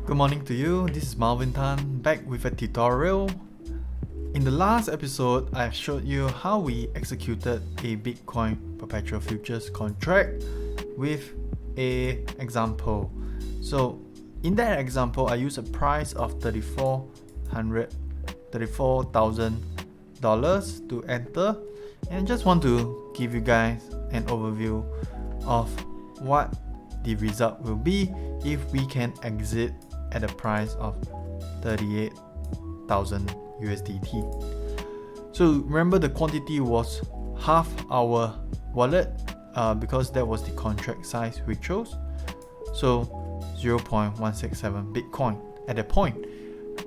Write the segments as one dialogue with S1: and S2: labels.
S1: Good morning to you, this is Marvin Tan back with a tutorial. In the last episode, I showed you how we executed a Bitcoin perpetual futures contract with an example. So in that example, I used a price of $34,000 to enter, and just want to give you guys an overview of what the result will be if we can exit at a price of 38,000 USDT. So remember, the quantity was half our wallet because that was the contract size we chose. So 0.167 Bitcoin at that point.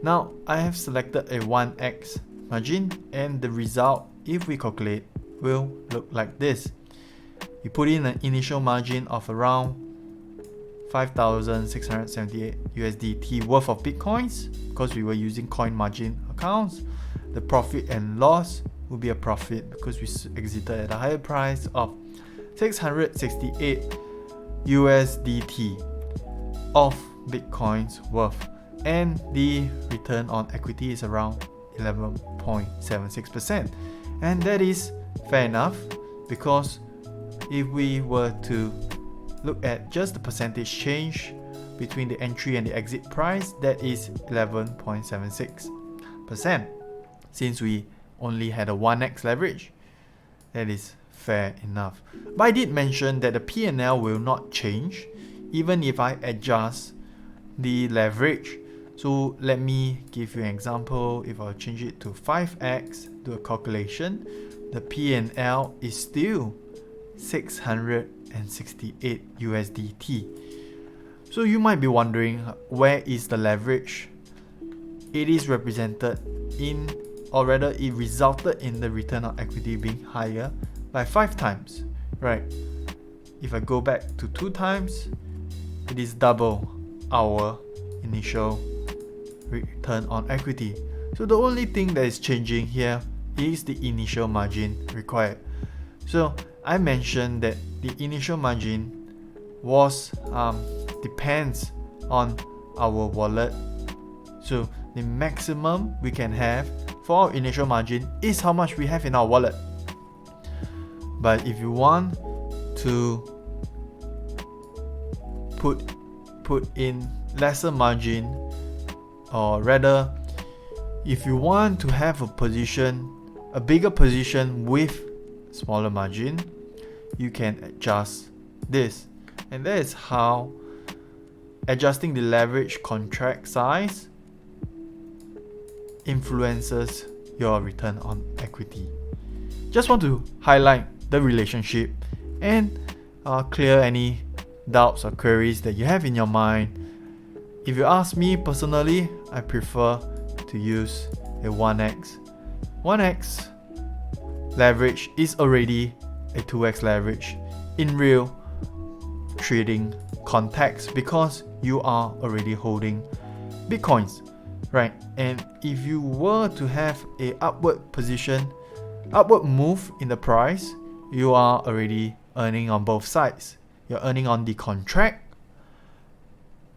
S1: Now I have selected a 1x margin, and the result, if we calculate, will look like this. You put in an initial margin of around 5,678 USDT worth of Bitcoins because we were using coin margin accounts. The profit and loss will be a profit because we exited at a higher price of 668 USDT of Bitcoins worth, and the return on equity is around 11.76%, and that is fair enough because if we were to look at just the percentage change between the entry and the exit price, that is 11.76%. Since we only had a 1x leverage, that is fair enough. But I did mention that the P&L will not change even if I adjust the leverage. So let me give you an example. If I change it to 5x, do a calculation, the P&L is still 668 USDT. So you might be wondering, where is the leverage? It is represented in, or rather it resulted in the return on equity being higher by 5 times, right? If I go back to 2 times, it is double our initial return on equity. So the only thing that is changing here is the initial margin required. So I mentioned that the initial margin was depends on our wallet. So the maximum we can have for our initial margin is how much we have in our wallet. But if you want to put in lesser margin, or rather if you want to have a bigger position with smaller margin, you can adjust this, and that is how adjusting the leverage contract size influences your return on equity. Just want to highlight the relationship and clear any doubts or queries that you have in your mind. If you ask me personally, I prefer to use a 1x. 1x leverage is already a 2x leverage in real trading context because you are already holding Bitcoins, right? And if you were to have a upward move in the price, you are already earning on both sides. You're earning on the contract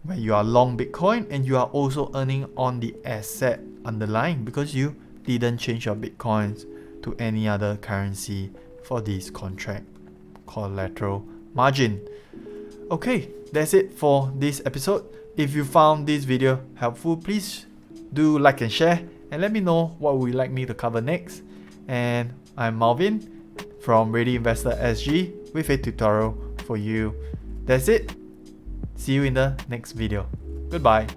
S1: where you are long Bitcoin, and you are also earning on the asset underlying because you didn't change your Bitcoins to any other currency for this contract collateral margin. Okay, that's it for this episode. If you found this video helpful, please do like and share, and let me know what would you like me to cover next. And I'm Marvin from Ready Investor SG with a tutorial for you. That's it. See you in the next video. Goodbye.